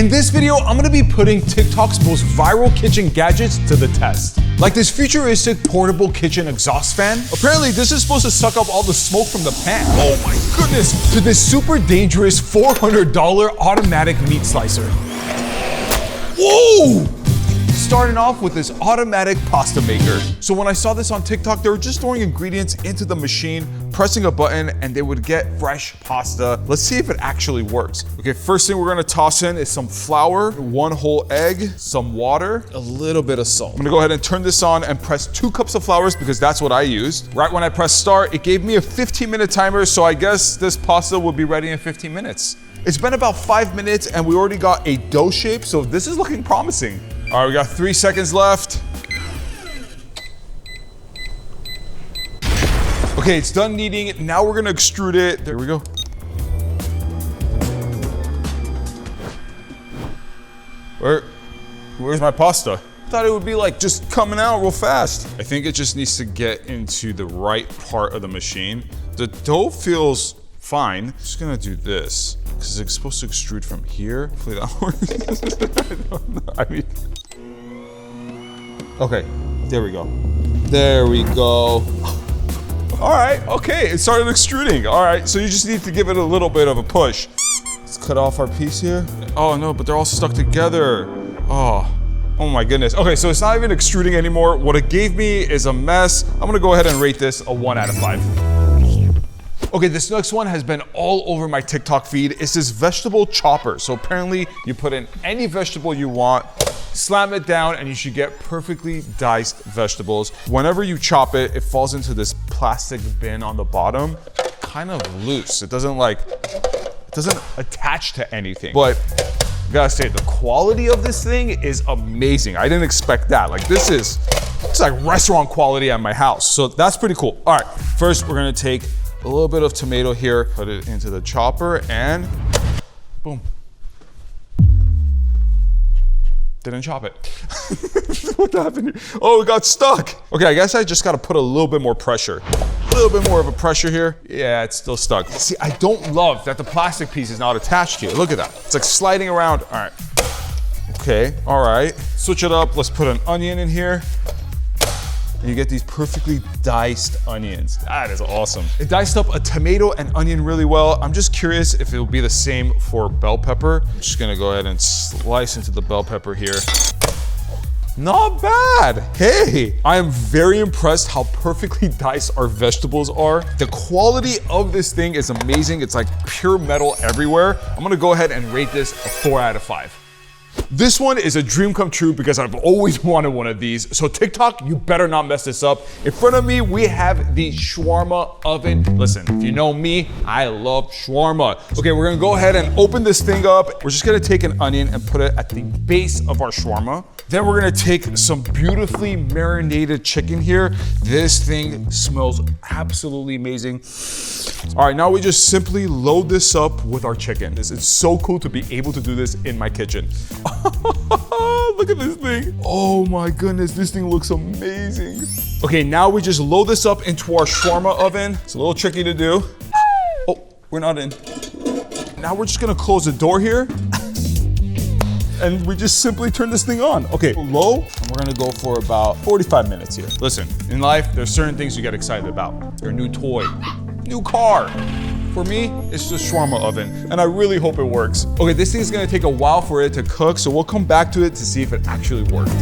In this video, I'm gonna be putting TikTok's most viral kitchen gadgets to the test. Like this futuristic portable kitchen exhaust fan. Apparently, this is supposed to suck up all the smoke from the pan. Oh my goodness! To this super dangerous $400 automatic meat slicer. Whoa! Starting off with this automatic pasta maker. So when I saw this on TikTok, they were just throwing ingredients into the machine, pressing a button, and they would get fresh pasta. Let's see if it actually works. Okay, first thing we're gonna toss in is some flour, 1 whole egg, some water, a little bit of salt. I'm gonna go ahead and turn this on and press 2 cups of flour because that's what I used. Right when I pressed start, it gave me a 15-minute timer, so I guess this pasta will be ready in 15 minutes. It's been about 5 minutes and we already got a dough shape, so this is looking promising. All right, we got 3 seconds left. Okay, it's done kneading. Now we're gonna extrude it. There we go. Where's my pasta? I thought it would be like just coming out real fast. I think it just needs to get into the right part of the machine. The dough feels fine. I'm just gonna do this because it's supposed to extrude from here. Hopefully that works. I don't know. I mean, okay, there we go. There we go. All right, okay, it started extruding. All right, so you just need to give it a little bit of a push. Let's cut off our piece here. Oh no, but they're all stuck together. Oh my goodness. Okay, so it's not even extruding anymore. What it gave me is a mess. I'm gonna go ahead and rate this a 1 out of 5. Okay, this next one has been all over my TikTok feed. It's this vegetable chopper. So apparently you put in any vegetable you want, slam it down, and you should get perfectly diced vegetables. Whenever you chop it, it falls into this plastic bin on the bottom, kind of loose. It doesn't attach to anything. But I gotta say, the quality of this thing is amazing. I didn't expect that. Like it's like restaurant quality at my house. So that's pretty cool. All right, first we're gonna take a little bit of tomato here, put it into the chopper, and boom. Didn't chop it. What happened here? Oh, it got stuck. Okay, I guess I just gotta put a little bit more pressure. A little bit more of a pressure here. Yeah, it's still stuck. See, I don't love that the plastic piece is not attached here. Look at that. It's like sliding around. All right. Okay, all right. Switch it up. Let's put an onion in here. And you get these perfectly diced onions. That is awesome. It diced up a tomato and onion really well. I'm just curious if it'll be the same for bell pepper. I'm just gonna go ahead and slice into the bell pepper here. Not bad. Hey, I am very impressed how perfectly diced our vegetables are. The quality of this thing is amazing. It's like pure metal everywhere. I'm gonna go ahead and rate this a 4 out of 5. This one is a dream come true because I've always wanted one of these. So TikTok, you better not mess this up. In front of me, we have the shawarma oven. Listen, if you know me, I love shawarma. Okay, we're gonna go ahead and open this thing up. We're just gonna take an onion and put it at the base of our shawarma. Then we're gonna take some beautifully marinated chicken here. This thing smells absolutely amazing. All right, now we just simply load this up with our chicken. It's so cool to be able to do this in my kitchen. Look at this thing. Oh my goodness, this thing looks amazing. Okay, now we just load this up into our shawarma oven. It's a little tricky to do. Oh, we're not in. Now we're just gonna close the door here. And we just simply turn this thing on. Okay, low, and we're gonna go for about 45 minutes here. Listen, in life, there's certain things you get excited about. Your new toy, new car. For me, it's the shawarma oven, and I really hope it works. Okay, this thing's gonna take a while for it to cook, so we'll come back to it to see if it actually worked.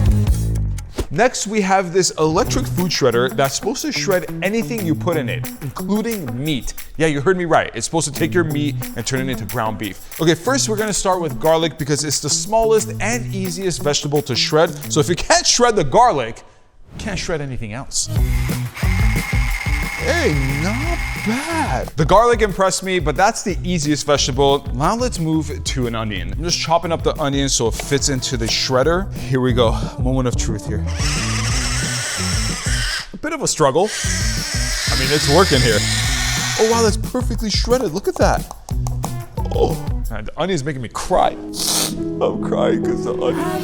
Next, we have this electric food shredder that's supposed to shred anything you put in it, including meat. Yeah, you heard me right. It's supposed to take your meat and turn it into ground beef. Okay, first we're gonna start with garlic because it's the smallest and easiest vegetable to shred. So if you can't shred the garlic, you can't shred anything else. Hey, not bad. The garlic impressed me, but that's the easiest vegetable. Now let's move to an onion. I'm just chopping up the onion so it fits into the shredder. Here we go, moment of truth here. A bit of a struggle. I mean, it's working here. Oh wow, that's perfectly shredded, look at that. Oh, man, the onion's making me cry. I'm crying because the onion. I've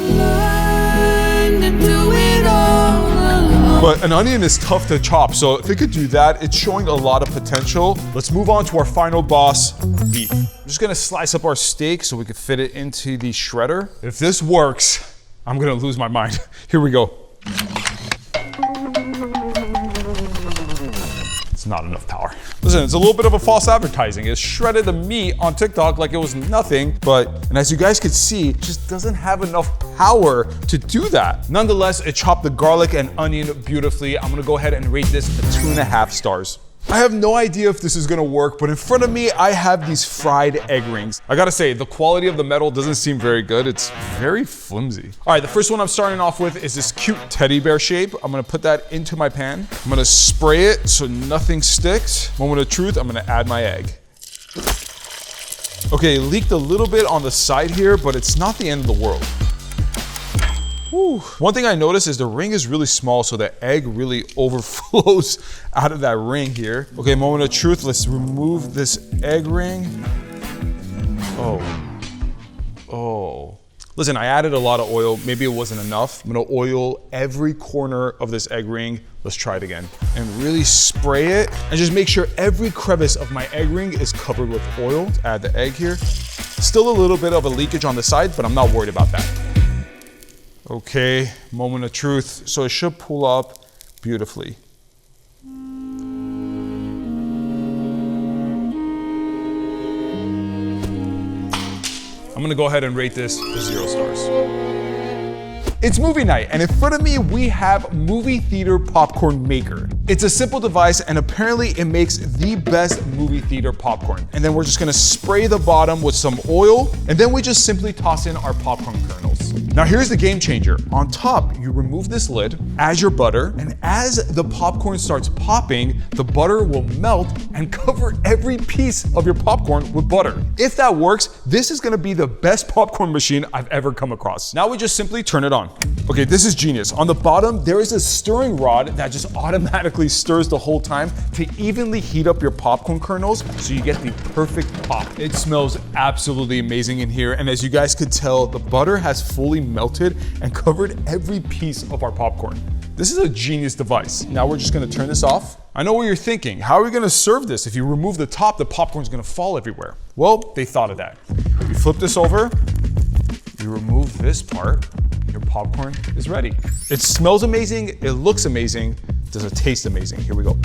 learned to do it all alone. But an onion is tough to chop, so if it could do that, it's showing a lot of potential. Let's move on to our final boss, beef. I'm just gonna slice up our steak so we could fit it into the shredder. If this works, I'm gonna lose my mind. Here we go. It's not enough power. Listen, it's a little bit of a false advertising. It shredded the meat on TikTok like it was nothing, and as you guys could see, it just doesn't have enough power to do that. Nonetheless, it chopped the garlic and onion beautifully. I'm gonna go ahead and rate this a 2.5 stars. I have no idea if this is gonna work, but in front of me, I have these fried egg rings. I gotta say, the quality of the metal doesn't seem very good. It's very flimsy. All right, the first one I'm starting off with is this cute teddy bear shape. I'm gonna put that into my pan. I'm gonna spray it so nothing sticks. Moment of truth, I'm gonna add my egg. Okay, it leaked a little bit on the side here, but it's not the end of the world. Whew. One thing I noticed is the ring is really small, so the egg really overflows out of that ring here. Okay, moment of truth. Let's remove this egg ring. Oh. Listen, I added a lot of oil. Maybe it wasn't enough. I'm gonna oil every corner of this egg ring. Let's try it again. And really spray it, and just make sure every crevice of my egg ring is covered with oil. Let's add the egg here. Still a little bit of a leakage on the side, but I'm not worried about that. Okay, moment of truth. So it should pull up beautifully. I'm gonna go ahead and rate this 0 stars. It's movie night, and in front of me, we have Movie Theater Popcorn Maker. It's a simple device, and apparently it makes the best movie theater popcorn. And then we're just gonna spray the bottom with some oil, and then we just simply toss in our popcorn kernels. Now here's the game changer. On top, you remove this lid, add your butter, and as the popcorn starts popping, the butter will melt and cover every piece of your popcorn with butter. If that works, this is gonna be the best popcorn machine I've ever come across. Now we just simply turn it on. Okay, this is genius. On the bottom, there is a stirring rod that just automatically stirs the whole time to evenly heat up your popcorn kernels so you get the perfect pop. It smells absolutely amazing in here, and as you guys could tell, the butter has fully melted and covered every piece of our popcorn. This is a genius device. Now we're just gonna turn this off. I know what you're thinking. How are we gonna serve this? If you remove the top, the popcorn's gonna fall everywhere. Well, they thought of that. You flip this over, you remove this part, your popcorn is ready. It smells amazing, it looks amazing, does it taste amazing? Here we go.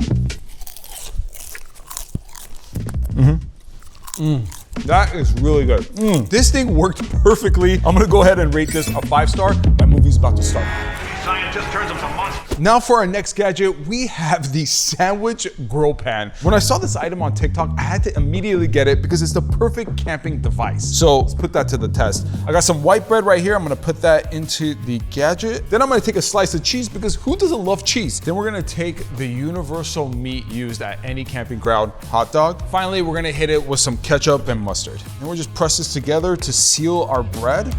That is really good. This thing worked perfectly. I'm gonna go ahead and rate this a 5 star. My movie's about to start. Scientist turns him to monster. Now for our next gadget, we have the sandwich grill pan. When I saw this item on TikTok, I had to immediately get it because it's the perfect camping device. So let's put that to the test. I got some white bread right here. I'm gonna put that into the Gadget. Then I'm gonna take a slice of cheese because who doesn't love cheese? Then we're gonna take the universal meat used at any camping ground, hot dog. Finally, we're gonna hit it with some ketchup and mustard. And we'll just press this together to seal our bread.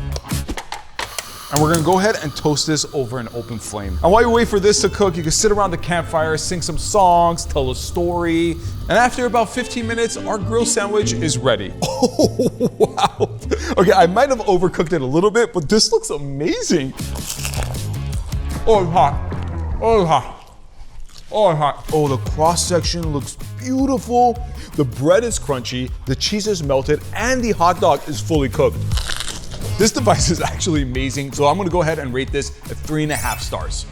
And we're gonna go ahead and toast this over an open flame. And while you wait for this to cook, you can sit around the campfire, sing some songs, tell a story. And after about 15 minutes, our grill sandwich is ready. Oh, wow. Okay, I might have overcooked it a little bit, but this looks amazing. Oh, it's hot. Oh, it's hot. Oh, it's hot. Oh, the cross section looks beautiful. The bread is crunchy, the cheese is melted, and the hot dog is fully cooked. This device is actually amazing, so I'm gonna go ahead and rate this at 3.5 stars.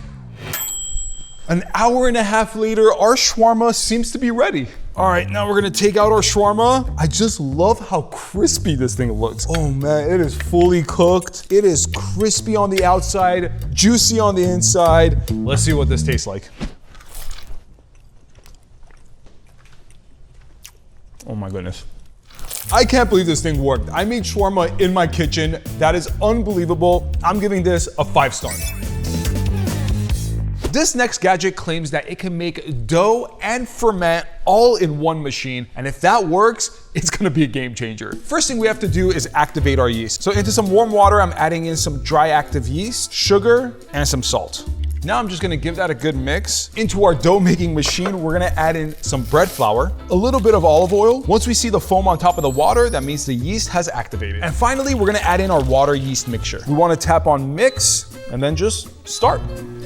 An hour and a half later, our shawarma seems to be ready. All right, now we're gonna take out our shawarma. I just love how crispy this thing looks. Oh man, it is fully cooked. It is crispy on the outside, juicy on the inside. Let's see what this tastes like. Oh my goodness. I can't believe this thing worked. I made shawarma in my kitchen. That is unbelievable. I'm giving this a 5 star. This next gadget claims that it can make dough and ferment all in one machine. And if that works, it's gonna be a game changer. First thing we have to do is activate our yeast. So into some warm water, I'm adding in some dry active yeast, sugar, and some salt. Now I'm just gonna give that a good mix. Into our dough making machine, we're gonna add in some bread flour, a little bit of olive oil. Once we see the foam on top of the water, that means the yeast has activated. And finally, we're gonna add in our water yeast mixture. We wanna tap on mix and then just start.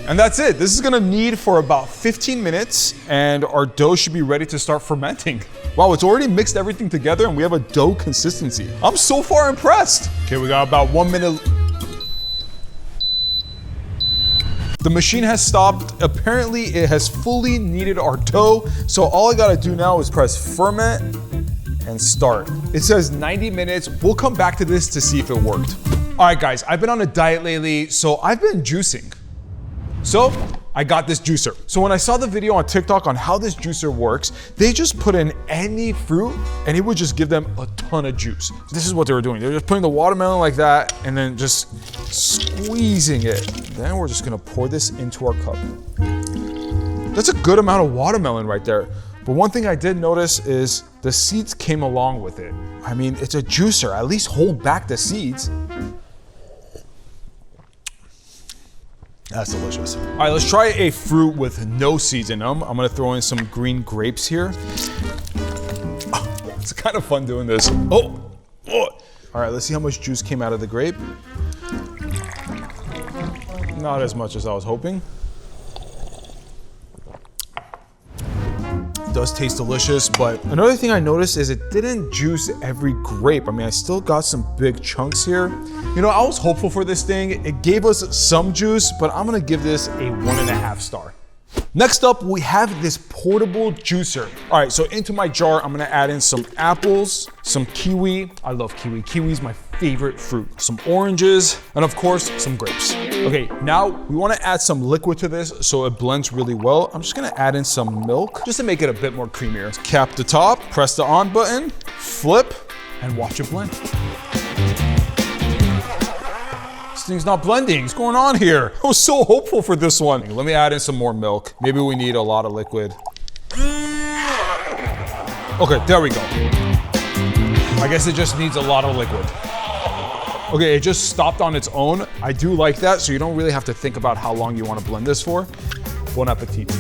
And that's it. This is gonna knead for about 15 minutes and our dough should be ready to start fermenting. Wow, it's already mixed everything together and we have a dough consistency. I'm so far impressed. Okay, we got about 1 minute. The machine has stopped. Apparently it has fully kneaded our dough. So all I gotta do now is press ferment and start. It says 90 minutes. We'll come back to this to see if it worked. All right, guys, I've been on a diet lately, so I've been juicing. So I got this juicer. So when I saw the video on TikTok on how this juicer works, they just put in any fruit and it would just give them a ton of juice. This is what they were doing. They were just putting the watermelon like that and then just squeezing it. Then we're just gonna pour this into our cup. That's a good amount of watermelon right there. But one thing I did notice is the seeds came along with it. I mean, it's a juicer, at least hold back the seeds. That's delicious. All right, let's try a fruit with no seeds in them. I'm gonna throw in some green grapes here. Oh, it's kind of fun doing this. Oh. All right, let's see how much juice came out of the grape. Not as much as I was hoping. It does taste delicious, but another thing I noticed is it didn't juice every grape. I mean, I still got some big chunks here. You know, I was hopeful for this thing. It gave us some juice, but I'm gonna give this a 1.5 star. Next up, we have this portable juicer. All right, so into my jar, I'm gonna add in some apples, some kiwi. I love kiwi. Kiwi is my favorite fruit. Some oranges, and of course, some grapes. Okay, now we wanna add some liquid to this so it blends really well. I'm just gonna add in some milk just to make it a bit more creamier. Cap the top, press the on button, flip, and watch it blend. This thing's not blending. What's going on here? I was so hopeful for this one. Let me add in some more milk. Maybe we need a lot of liquid. Okay, there we go. I guess it just needs a lot of liquid. Okay, it just stopped on its own. I do like that, so you don't really have to think about how long you want to blend this for. Bon appetit.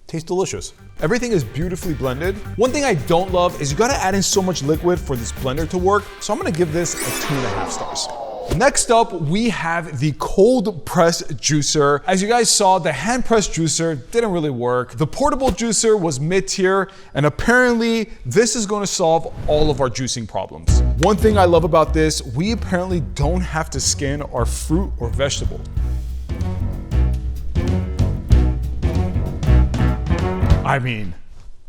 Tastes delicious. Everything is beautifully blended. One thing I don't love is you gotta add in so much liquid for this blender to work, so I'm gonna give this a 2.5 stars. Next up, we have the cold press juicer. As you guys saw, the hand press juicer didn't really work. The portable juicer was mid-tier, and apparently this is gonna solve all of our juicing problems. One thing I love about this, we apparently don't have to skin our fruit or vegetable. I mean,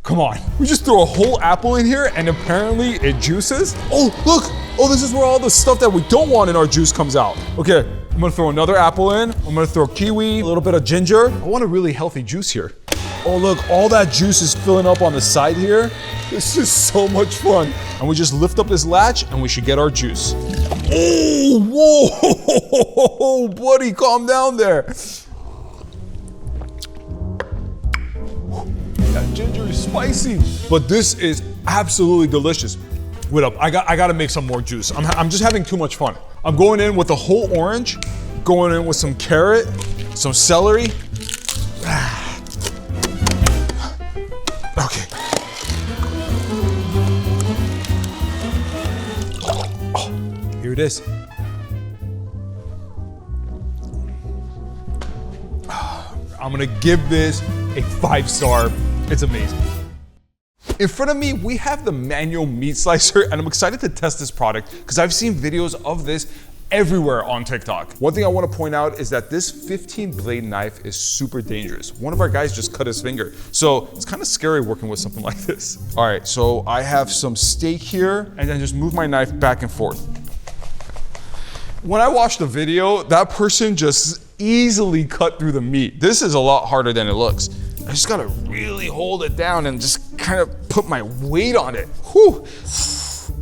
come on. We just throw a whole apple in here and apparently it juices. Oh, look. Oh, this is where all the stuff that we don't want in our juice comes out. Okay, I'm gonna throw another apple in. I'm gonna throw kiwi, a little bit of ginger. I want a really healthy juice here. Oh, look, all that juice is filling up on the side here. This is so much fun. And we just lift up this latch and we should get our juice. Oh, whoa, buddy, calm down there. That ginger is spicy, but this is absolutely delicious. Wait up, I gotta make some more juice. I'm just having too much fun. I'm going in with a whole orange, going in with some carrot, some celery. Okay. Oh, here it is. I'm gonna give this a 5-star. It's amazing. In front of me, we have the manual meat slicer, and I'm excited to test this product because I've seen videos of this everywhere on TikTok. One thing I want to point out is that this 15-blade knife is super dangerous. One of our guys just cut his finger, so it's kind of scary working with something like this. All right, so I have some steak here, and then just move my knife back and forth. When I watched the video, that person just easily cut through the meat. This is a lot harder than it looks. I just gotta really hold it down and just kind of put my weight on it. Whew.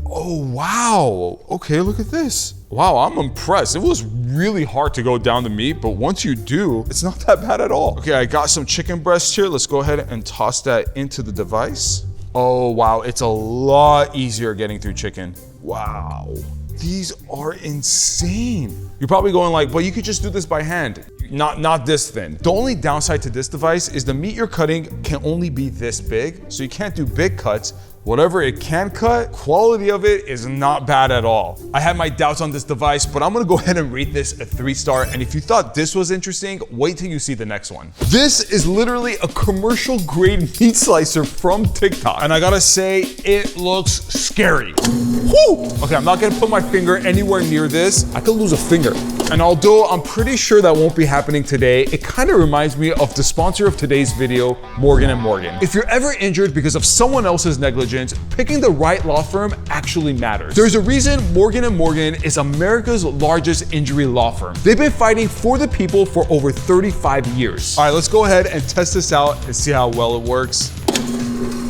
Oh, wow. Okay, look at this. Wow, I'm impressed. It was really hard to go down the meat, but once you do, it's not that bad at all. Okay, I got some chicken breasts here. Let's go ahead and toss that into the device. Oh, wow, it's a lot easier getting through chicken. Wow. These are insane. You're probably going like, but you could just do this by hand. Not this thin. The only downside to this device is the meat you're cutting can only be this big, so you can't do big cuts. whatever it can cut, quality of it is not bad at all. I had my doubts on this device, but I'm gonna go ahead and rate this a 3-star. And if you thought this was interesting, wait till you see the next one. This is literally a commercial grade meat slicer from TikTok. And I gotta say, it looks scary. Whew! Okay, I'm not gonna put my finger anywhere near this. I could lose a finger. And although I'm pretty sure that won't be happening today, it kind of reminds me of the sponsor of today's video, Morgan & Morgan. If you're ever injured because of someone else's negligence, picking the right law firm actually matters. There's a reason Morgan & Morgan is America's largest injury law firm. They've been fighting for the people for over 35 years. All right, let's go ahead and test this out and see how well it works.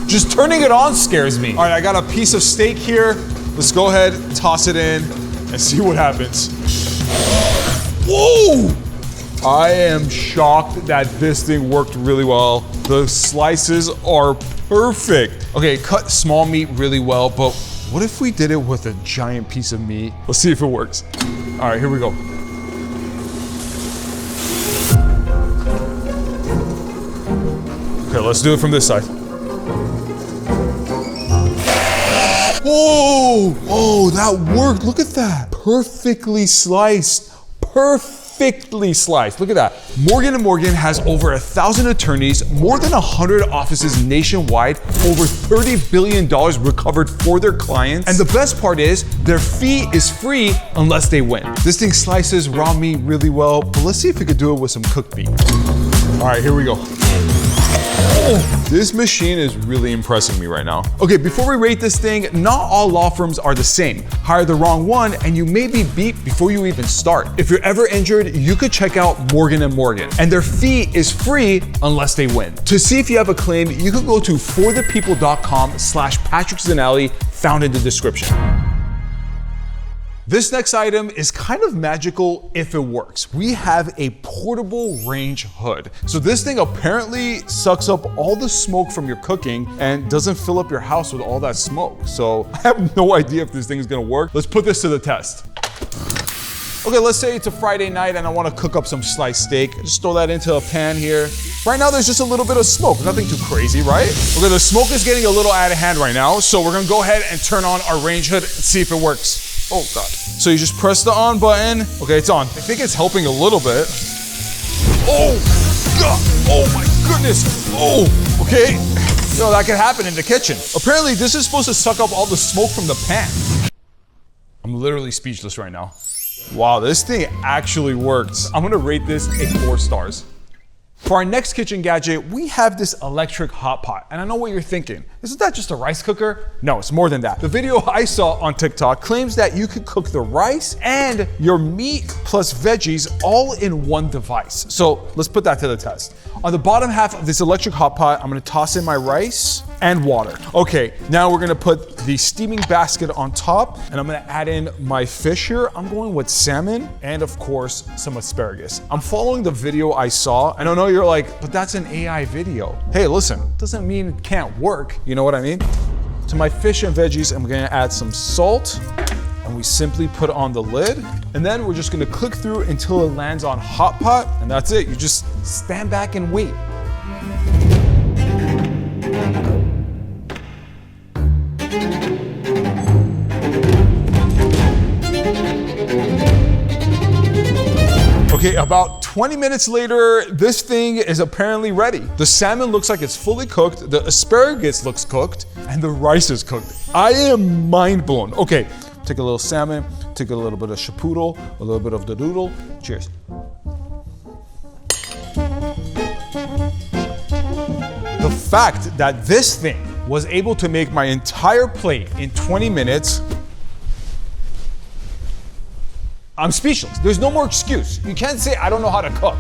Just turning it on scares me. All right, I got a piece of steak here. Let's go ahead, toss it in, and see what happens. Whoa! I am shocked that this thing worked really well. The slices are perfect. Okay, it cut small meat really well, but what if we did it with a giant piece of meat? Let's see if it works. All right, here we go. Okay, let's do it from this side. Whoa! Oh, that worked. Look at that. Perfectly sliced. Perfectly sliced. Look at that. Morgan & Morgan has over 1,000 attorneys, more than 100 offices nationwide, over $30 billion recovered for their clients. And the best part is, their fee is free unless they win. This thing slices raw meat really well, but let's see if we could do it with some cooked meat. All right, here we go. Oh, this machine is really impressing me right now. Okay, before we rate this thing, not all law firms are the same. Hire the wrong one and you may be beat before you even start. If you're ever injured, you could check out Morgan & Morgan, and their fee is free unless they win. To see if you have a claim, you can go to forthepeople.com/Patrick Zeinali, found in the description. This next item is kind of magical if it works. We have a portable range hood. So this thing apparently sucks up all the smoke from your cooking and doesn't fill up your house with all that smoke. So I have no idea if this thing is gonna work. Let's put this to the test. Okay, let's say it's a Friday night and I wanna cook up some sliced steak. Just throw that into a pan here. Right now there's just a little bit of smoke, nothing too crazy, right? Okay, the smoke is getting a little out of hand right now, so we're gonna go ahead and turn on our range hood and see if it works. Oh God. So you just press the on button. Okay, it's on. I think it's helping a little bit. Oh God, oh my goodness. Oh, okay. Yo, that could happen in the kitchen. Apparently this is supposed to suck up all the smoke from the pan. I'm literally speechless right now. Wow, this thing actually works. I'm gonna rate this a 4 stars. For our next kitchen gadget, we have this electric hot pot. And I know what you're thinking. Isn't that just a rice cooker? No, it's more than that. The video I saw on TikTok claims that you could cook the rice and your meat plus veggies all in one device. So let's put that to the test. On the bottom half of this electric hot pot, I'm gonna toss in my rice and water. Okay, now we're gonna put the steaming basket on top, and I'm gonna add in my fish here. I'm going with salmon and of course, some asparagus. I'm following the video I saw, and I know you're like, but that's an AI video. Hey, listen, doesn't mean it can't work. You know what I mean? To my fish and veggies, I'm gonna add some salt, and we simply put on the lid, and then we're just gonna click through until it lands on hot pot, and that's it. You just stand back and wait. Okay, about 20 minutes later, this thing is apparently ready. The salmon looks like it's fully cooked, the asparagus looks cooked, and the rice is cooked. I am mind blown. Okay, take a little salmon, take a little bit of chipotle, a little bit of the doodle. Cheers. The fact that this thing was able to make my entire plate in 20 minutes, I'm speechless. There's no more excuse. You can't say, I don't know how to cook.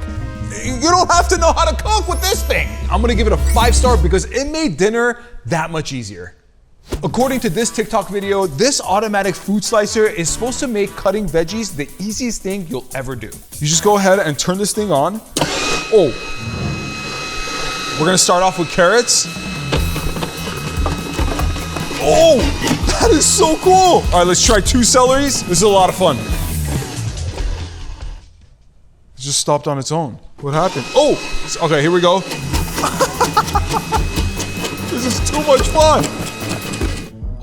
You don't have to know how to cook with this thing. I'm gonna give it a 5-star because it made dinner that much easier. According to this TikTok video, this automatic food slicer is supposed to make cutting veggies the easiest thing you'll ever do. You just go ahead and turn this thing on. Oh, we're gonna start off with carrots. Oh, that is so cool. All right, let's try 2 celeries. This is a lot of fun. It just stopped on its own. What happened? Oh, okay, here we go. This is too much fun.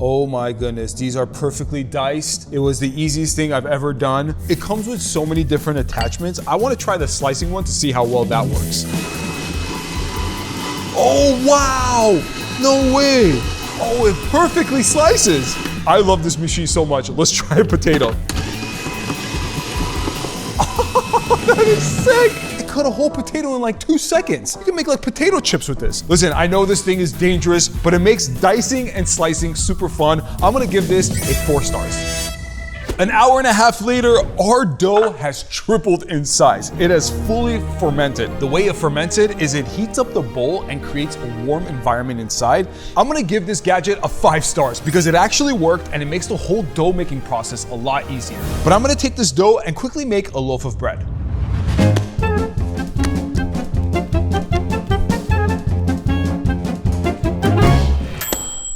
Oh my goodness, these are perfectly diced. It was the easiest thing I've ever done. It comes with so many different attachments. I want to try the slicing one to see how well that works. Oh wow, no way. Oh, it perfectly slices. I love this machine so much. Let's try a potato. Oh, that is sick. It cut a whole potato in like 2 seconds. You can make like potato chips with this. Listen, I know this thing is dangerous, but it makes dicing and slicing super fun. I'm gonna give this a 4 stars. An hour and a half later, our dough has tripled in size. It has fully fermented. The way it ferments it is it heats up the bowl and creates a warm environment inside. I'm gonna give this gadget a 5 stars because it actually worked and it makes the whole dough making process a lot easier. But I'm gonna take this dough and quickly make a loaf of bread.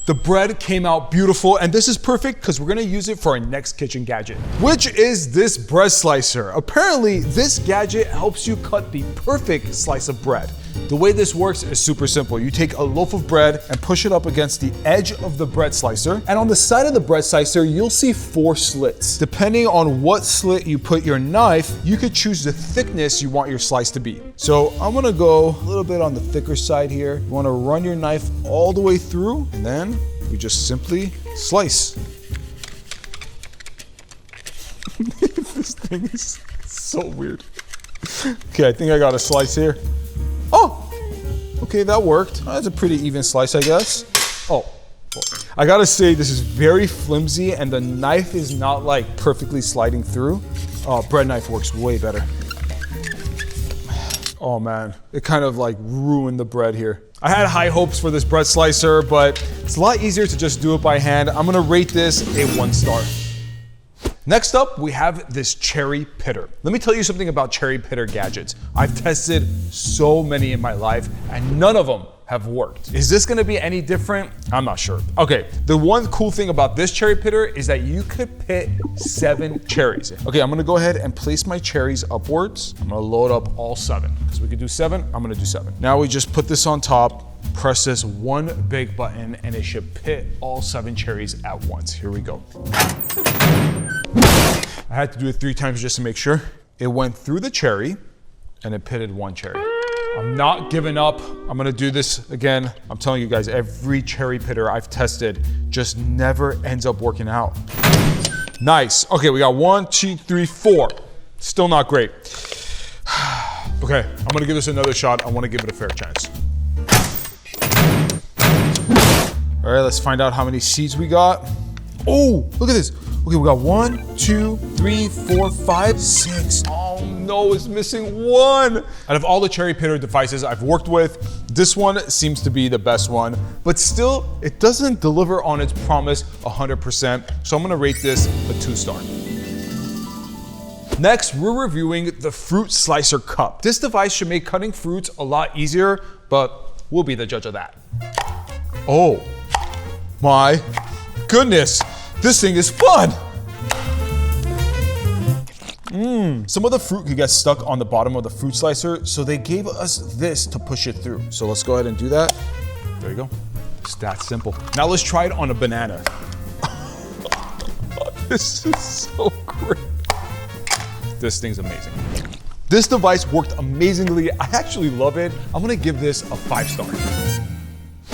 The bread came out beautiful, and this is perfect because we're gonna use it for our next kitchen gadget, which is this bread slicer. Apparently, this gadget helps you cut the perfect slice of bread. The way this works is super simple. You take a loaf of bread and push it up against the edge of the bread slicer, and on the side of the bread slicer, you'll see 4 slits. Depending on what slit you put your knife, you could choose the thickness you want your slice to be. So I'm gonna go a little bit on the thicker side here. You wanna run your knife all the way through, and then we just simply slice. This thing is so weird. Okay, I think I got a slice here. Oh, okay, that worked. That's a pretty even slice, I guess. Oh, I gotta say, this is very flimsy and the knife is not like perfectly sliding through. Oh, bread knife works way better. Oh man, it kind of like ruined the bread here. I had high hopes for this bread slicer, but it's a lot easier to just do it by hand. I'm gonna rate this a 1 star. Next up, we have this cherry pitter. Let me tell you something about cherry pitter gadgets. I've tested so many in my life and none of them have worked. Is this gonna be any different? I'm not sure. Okay, the one cool thing about this cherry pitter is that you could pit 7 cherries. Okay, I'm gonna go ahead and place my cherries upwards. I'm gonna load up all 7. So we could do 7, I'm gonna do 7. Now we just put this on top, press this one big button, and it should pit all 7 cherries at once. Here we go. I had to do it 3 times just to make sure. It went through the cherry and it pitted 1 cherry. I'm not giving up. I'm gonna do this again. I'm telling you guys, every cherry pitter I've tested just never ends up working out. Nice. Okay, we got 1, 2, 3, 4. Still not great. Okay, I'm gonna give this another shot. I wanna give it a fair chance. All right, let's find out how many seeds we got. Oh, look at this. Okay, we got 1, 2, 3, 4, 5, 6. Oh no, it's missing 1. Out of all the cherry pitter devices I've worked with, this one seems to be the best one, but still, it doesn't deliver on its promise 100%. So I'm gonna rate this a 2 star. Next, we're reviewing the Fruit Slicer Cup. This device should make cutting fruits a lot easier, but we'll be the judge of that. Oh my goodness. This thing is fun. Some of the fruit could get stuck on the bottom of the fruit slicer, so they gave us this to push it through. So let's go ahead and do that. There you go. It's that simple. Now let's try it on a banana. This is so great. This thing's amazing. This device worked amazingly. I actually love it. I'm gonna give this a 5 star.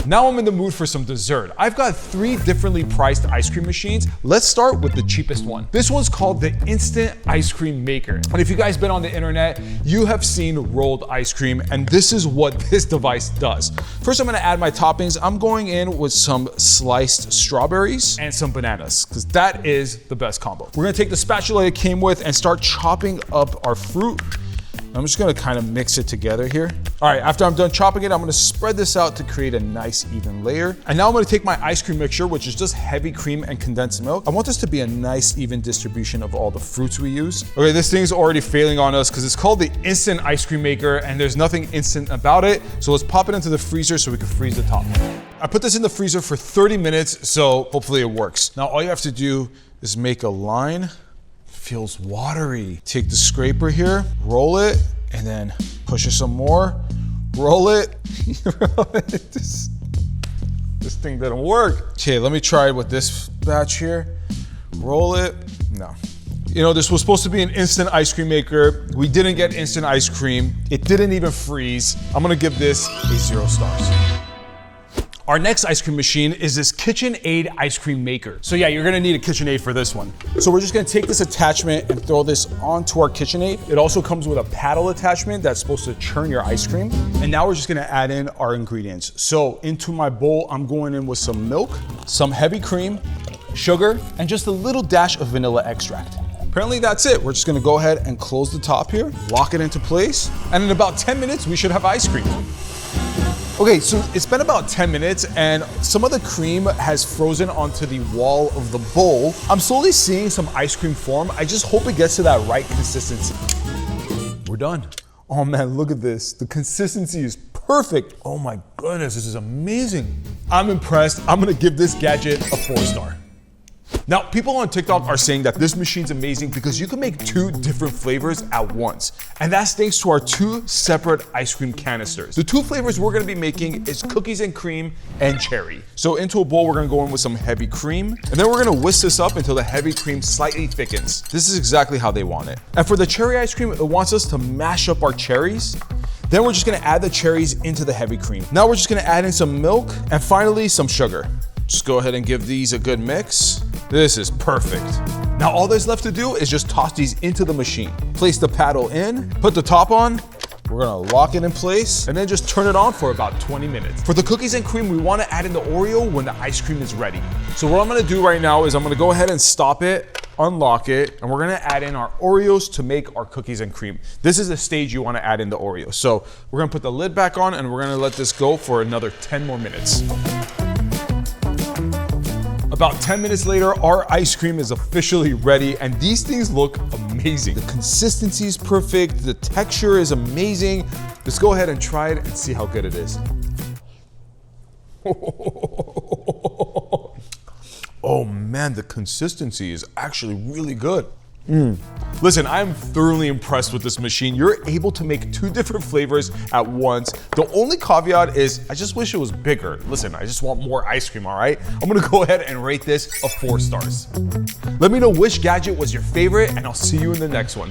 Now I'm in the mood for some dessert. I've got 3 differently priced ice cream machines. Let's start with the cheapest one. This one's called the Instant Ice Cream Maker. And if you guys been on the internet, you have seen rolled ice cream, and this is what this device does. First, I'm gonna add my toppings. I'm going in with some sliced strawberries and some bananas, because that is the best combo. We're gonna take the spatula it came with and start chopping up our fruit. I'm just gonna kind of mix it together here. All right, after I'm done chopping it, I'm gonna spread this out to create a nice even layer. And now I'm gonna take my ice cream mixture, which is just heavy cream and condensed milk. I want this to be a nice even distribution of all the fruits we use. Okay, this thing's already failing on us because it's called the Instant Ice Cream Maker and there's nothing instant about it. So let's pop it into the freezer so we can freeze the top. I put this in the freezer for 30 minutes, so hopefully it works. Now all you have to do is make a line. Feels watery. Take the scraper here, roll it, and then push it some more, roll it. This thing didn't work. Okay, let me try it with this batch here. Roll it. No. You know, this was supposed to be an instant ice cream maker. We didn't get instant ice cream. It didn't even freeze. I'm gonna give this a 0 stars. Our next ice cream machine is this KitchenAid ice cream maker. So yeah, you're gonna need a KitchenAid for this one. So we're just gonna take this attachment and throw this onto our KitchenAid. It also comes with a paddle attachment that's supposed to churn your ice cream. And now we're just gonna add in our ingredients. So into my bowl, I'm going in with some milk, some heavy cream, sugar, and just a little dash of vanilla extract. Apparently that's it. We're just gonna go ahead and close the top here, lock it into place, and in about 10 minutes, we should have ice cream. Okay, so it's been about 10 minutes and some of the cream has frozen onto the wall of the bowl. I'm slowly seeing some ice cream form. I just hope it gets to that right consistency. We're done. Oh man, look at this. The consistency is perfect. Oh my goodness, this is amazing. I'm impressed. I'm gonna give this gadget a 4 star. Now, people on TikTok are saying that this machine's amazing because you can make 2 different flavors at once. And that's thanks to our 2 separate ice cream canisters. The 2 flavors we're gonna be making is cookies and cream and cherry. So into a bowl, we're gonna go in with some heavy cream, and then we're gonna whisk this up until the heavy cream slightly thickens. This is exactly how they want it. And for the cherry ice cream, it wants us to mash up our cherries. Then we're just gonna add the cherries into the heavy cream. Now we're just gonna add in some milk and finally some sugar. Just go ahead and give these a good mix. This is perfect. Now all there's left to do is just toss these into the machine. Place the paddle in, put the top on, we're gonna lock it in place, and then just turn it on for about 20 minutes. For the cookies and cream, we wanna add in the Oreo when the ice cream is ready. So what I'm gonna do right now is I'm gonna go ahead and stop it, unlock it, and we're gonna add in our Oreos to make our cookies and cream. This is the stage you wanna add in the Oreos. So we're gonna put the lid back on and we're gonna let this go for another 10 more minutes. About 10 minutes later, our ice cream is officially ready and these things look amazing. The consistency is perfect, the texture is amazing. Let's go ahead and try it and see how good it is. Oh man, the consistency is actually really good. Listen, I'm thoroughly impressed with this machine. You're able to make 2 different flavors at once. The only caveat is I just wish it was bigger. Listen, I just want more ice cream, all right? I'm gonna go ahead and rate this a 4 stars. Let me know which gadget was your favorite and I'll see you in the next one.